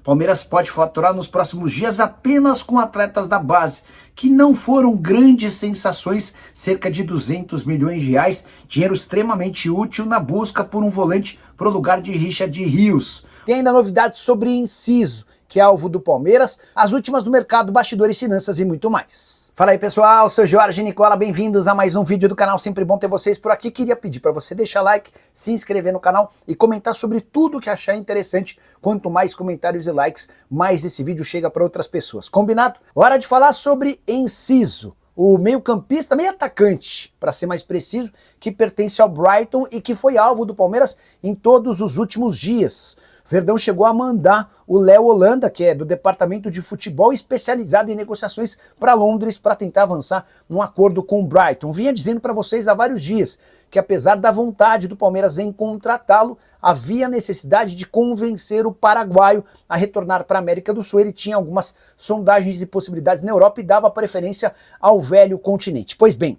Palmeiras pode faturar nos próximos dias apenas com atletas da base, que não foram grandes sensações, cerca de 200 milhões de reais, dinheiro extremamente útil na busca por um volante para o lugar de Richard Rios. Tem ainda novidades sobre Enciso, que é alvo do Palmeiras, as últimas do mercado, bastidores, finanças e muito mais. Fala aí pessoal, sou Jorge Nicola, bem-vindos a mais um vídeo do canal, sempre bom ter vocês por aqui. Queria pedir para você deixar like, se inscrever no canal e comentar sobre tudo que achar interessante. Quanto mais comentários e likes, mais esse vídeo chega para outras pessoas. Combinado? Hora de falar sobre Enciso, o meio-campista, meio-atacante, para ser mais preciso, que pertence ao Brighton e que foi alvo do Palmeiras em todos os últimos dias. Verdão chegou a mandar o Léo Holanda, que é do departamento de futebol especializado em negociações, para Londres para tentar avançar num acordo com o Brighton. Vinha dizendo para vocês há vários dias que apesar da vontade do Palmeiras em contratá-lo, havia necessidade de convencer o paraguaio a retornar para a América do Sul. Ele tinha algumas sondagens e possibilidades na Europa e dava preferência ao velho continente. Pois bem,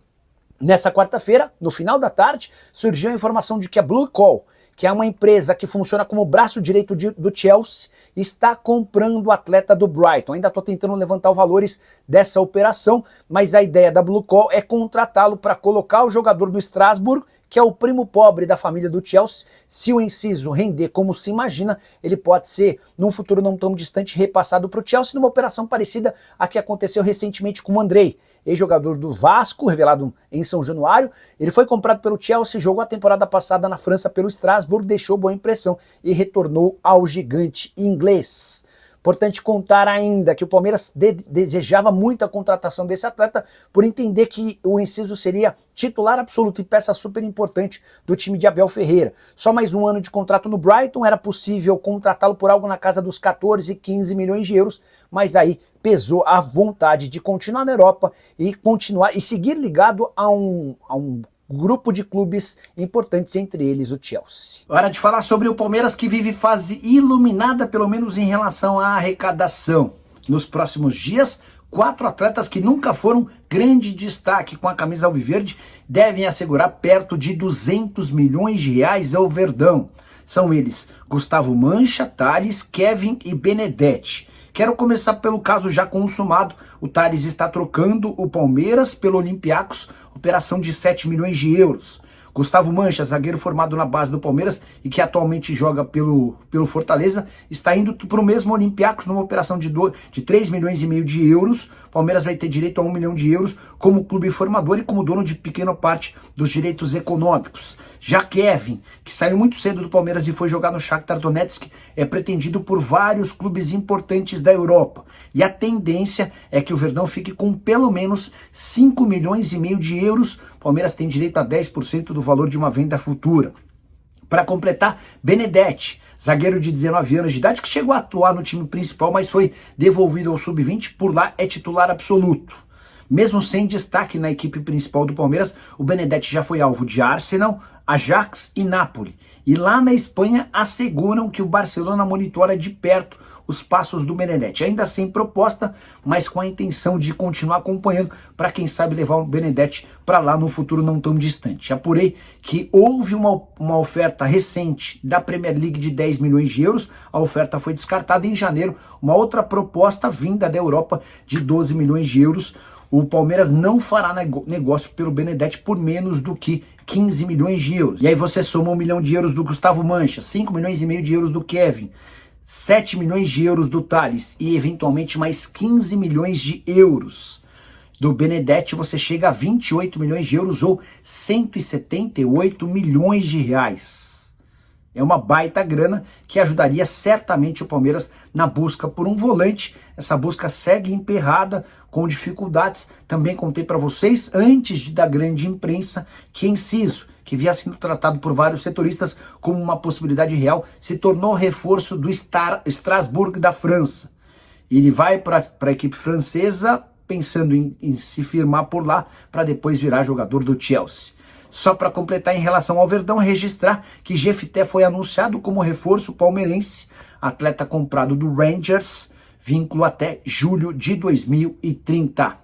nessa quarta-feira, no final da tarde, surgiu a informação de que a Blue Call, que é uma empresa que funciona como braço direito do Chelsea, está comprando o atleta do Brighton. Ainda estou tentando levantar os valores dessa operação, mas a ideia da Blue Call é contratá-lo para colocar o jogador do Strasbourg, que é o primo pobre da família do Chelsea. Se o Enciso render como se imagina, ele pode ser, num futuro não tão distante, repassado para o Chelsea, numa operação parecida à que aconteceu recentemente com o Andrei, ex-jogador do Vasco, revelado em São Januário. Ele foi comprado pelo Chelsea, jogou a temporada passada na França pelo Strasbourg, deixou boa impressão e retornou ao gigante inglês. Importante contar ainda que o Palmeiras desejava muito a contratação desse atleta por entender que o Enciso seria titular absoluto e peça super importante do time de Abel Ferreira. Só mais um ano de contrato no Brighton, era possível contratá-lo por algo na casa dos 14, 15 milhões de euros, mas aí pesou a vontade de continuar na Europa e continuar e seguir ligado a um grupo de clubes importantes, entre eles o Chelsea. Hora de falar sobre o Palmeiras, que vive fase iluminada, pelo menos em relação à arrecadação. Nos próximos dias, 4 atletas que nunca foram grande destaque com a camisa alviverde devem assegurar perto de 200 milhões de reais ao Verdão. São eles Gustavo Mancha, Thales, Kevin e Benedetti. Quero começar pelo caso já consumado. O Thales está trocando o Palmeiras pelo Olympiacos, operação de 7 milhões de euros. Gustavo Mancha, zagueiro formado na base do Palmeiras e que atualmente joga pelo Fortaleza, está indo para o mesmo Olympiacos numa operação de 3 milhões e meio de euros. O Palmeiras vai ter direito a 1 milhão de euros como clube formador e como dono de pequena parte dos direitos econômicos. Já Kevin, que saiu muito cedo do Palmeiras e foi jogar no Shakhtar Donetsk, é pretendido por vários clubes importantes da Europa. E a tendência é que o Verdão fique com pelo menos 5 milhões e meio de euros. O Palmeiras tem direito a 10% do valor de uma venda futura. Para completar, Benedetti, zagueiro de 19 anos de idade, que chegou a atuar no time principal, mas foi devolvido ao sub-20, por lá é titular absoluto. Mesmo sem destaque na equipe principal do Palmeiras, o Benedetti já foi alvo de Arsenal, Ajax e Napoli. E lá na Espanha asseguram que o Barcelona monitora de perto os passos do Benedetti. Ainda sem proposta, mas com a intenção de continuar acompanhando para quem sabe levar o Benedetti para lá no futuro não tão distante. Apurei que houve uma oferta recente da Premier League de 10 milhões de euros. A oferta foi descartada em janeiro. Uma outra proposta vinda da Europa de 12 milhões de euros. O Palmeiras não fará negócio pelo Benedetti por menos do que 15 milhões de euros. E aí você soma 1 milhão de euros do Gustavo Mancha, 5 milhões e meio de euros do Kevin, 7 milhões de euros do Thales e eventualmente mais 15 milhões de euros do Benedetti, você chega a 28 milhões de euros ou 178 milhões de reais. É uma baita grana que ajudaria certamente o Palmeiras na busca por um volante. Essa busca segue emperrada, com dificuldades. Também contei para vocês, antes da grande imprensa, que Enciso, que havia sido tratado por vários setoristas como uma possibilidade real, se tornou reforço do Strasbourg da França. Ele vai para a equipe francesa pensando em se firmar por lá para depois virar jogador do Chelsea. Só para completar em relação ao Verdão, registrar que Jefité foi anunciado como reforço palmeirense, atleta comprado do Rangers, vínculo até julho de 2030.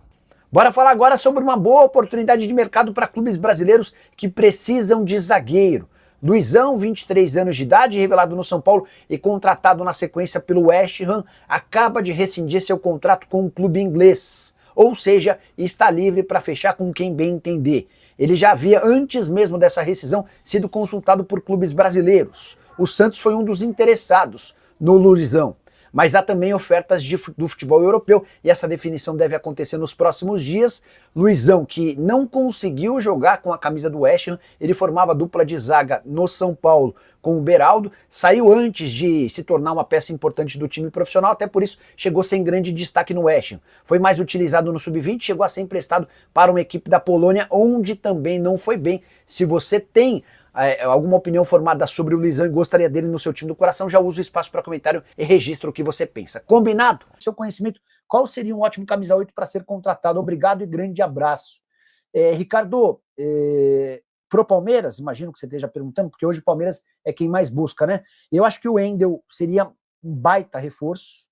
Bora falar agora sobre uma boa oportunidade de mercado para clubes brasileiros que precisam de zagueiro. Luizão, 23 anos de idade, revelado no São Paulo e contratado na sequência pelo West Ham, acaba de rescindir seu contrato com o clube inglês, ou seja, está livre para fechar com quem bem entender. Ele já havia, antes mesmo dessa rescisão, sido consultado por clubes brasileiros. O Santos foi um dos interessados no Luizão. Mas há também ofertas do futebol europeu e essa definição deve acontecer nos próximos dias. Luizão, que não conseguiu jogar com a camisa do West Ham, ele formava dupla de zaga no São Paulo com o Beraldo, saiu antes de se tornar uma peça importante do time profissional, até por isso chegou sem grande destaque no West Ham. Foi mais utilizado no Sub-20, chegou a ser emprestado para uma equipe da Polônia, onde também não foi bem. Se você tem alguma opinião formada sobre o Luizão e gostaria dele no seu time do coração, já usa o espaço para comentário e registra o que você pensa. Combinado? Seu conhecimento, qual seria um ótimo camisa 8 para ser contratado? Obrigado e grande abraço. Ricardo, pro Palmeiras, imagino que você esteja perguntando, porque hoje o Palmeiras é quem mais busca, né? Eu acho que o Wendel seria um baita reforço,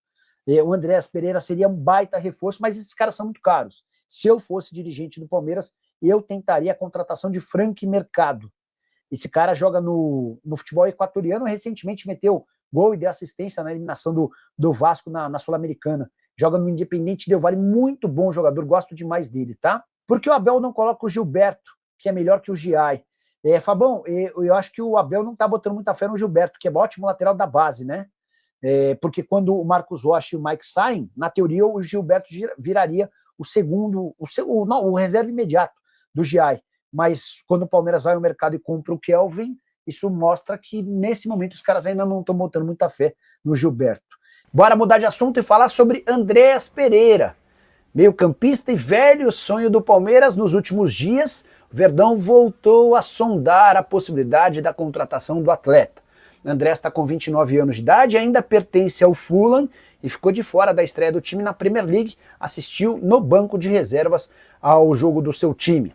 o Andréas Pereira seria um baita reforço, mas esses caras são muito caros. Se eu fosse dirigente do Palmeiras, eu tentaria a contratação de Frank Mercado. Esse cara joga no futebol equatoriano, recentemente meteu gol e deu assistência na eliminação do Vasco na Sul-Americana. Joga no Independente Del Valle, muito bom jogador, gosto demais dele, tá? Por que o Abel não coloca o Gilberto, que é melhor que o Giai? Fabão, eu acho que o Abel não tá botando muita fé no Gilberto, que é ótimo lateral da base, né? Porque quando o Marcos Rocha e o Mike saem, na teoria o Gilberto viraria o reserva imediato do Giai. Mas quando o Palmeiras vai ao mercado e compra o Kelvin, isso mostra que nesse momento os caras ainda não estão botando muita fé no Gilberto. Bora mudar de assunto e falar sobre Andréas Pereira. Meio-campista e velho sonho do Palmeiras nos últimos dias, o Verdão voltou a sondar a possibilidade da contratação do atleta. Andréas está com 29 anos de idade, ainda pertence ao Fulham e ficou de fora da estreia do time na Premier League, assistiu no banco de reservas ao jogo do seu time.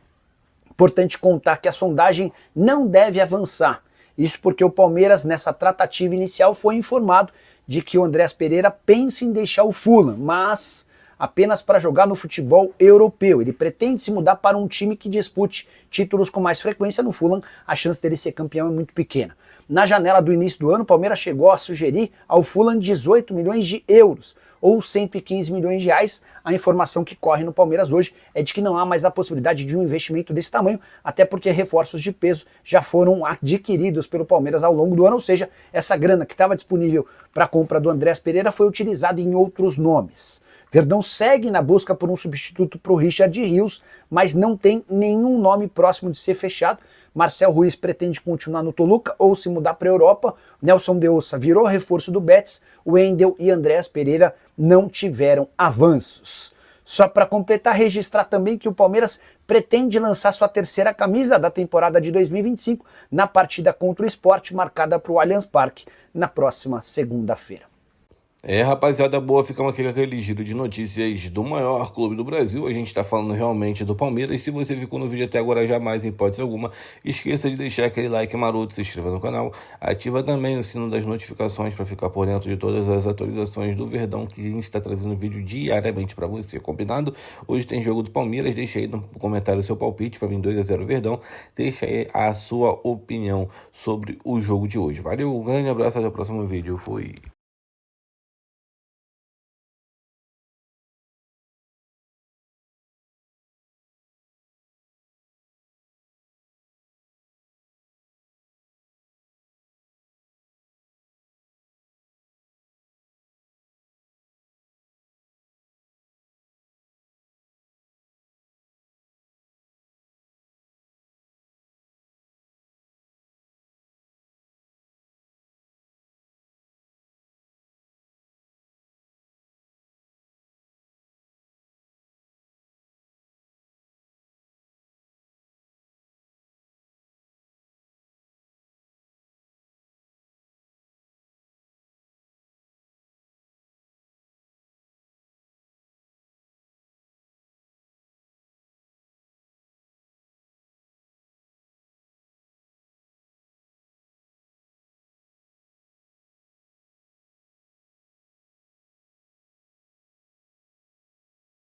Importante contar que a sondagem não deve avançar. Isso porque o Palmeiras, nessa tratativa inicial, foi informado de que o Andréas Pereira pensa em deixar o Fulham, mas apenas para jogar no futebol europeu. Ele pretende se mudar para um time que dispute títulos com mais frequência. No Fulham, a chance dele ser campeão é muito pequena. Na janela do início do ano, o Palmeiras chegou a sugerir ao Fulham 18 milhões de euros, ou 115 milhões de reais. A informação que corre no Palmeiras hoje é de que não há mais a possibilidade de um investimento desse tamanho, até porque reforços de peso já foram adquiridos pelo Palmeiras ao longo do ano, ou seja, essa grana que estava disponível para a compra do Andréas Pereira foi utilizada em outros nomes. Verdão segue na busca por um substituto para o Richard Rios, mas não tem nenhum nome próximo de ser fechado. Marcel Ruiz pretende continuar no Toluca ou se mudar para a Europa. Nelson de Ossa virou reforço do Betis. Wendel e Andréas Pereira não tiveram avanços. Só para completar, registrar também que o Palmeiras pretende lançar sua terceira camisa da temporada de 2025 na partida contra o Sport, marcada para o Allianz Parque na próxima segunda-feira. Rapaziada boa, ficamos aqui com aquele giro de notícias do maior clube do Brasil. A gente tá falando realmente do Palmeiras. Se você ficou no vídeo até agora, jamais, em hipótese alguma, esqueça de deixar aquele like maroto, se inscreva no canal, ativa também o sino das notificações para ficar por dentro de todas as atualizações do Verdão, que a gente está trazendo vídeo diariamente para você, combinado? Hoje tem jogo do Palmeiras, deixa aí no comentário o seu palpite, para mim 2-0 Verdão, deixa aí a sua opinião sobre o jogo de hoje. Valeu, um grande abraço, até o próximo vídeo, fui!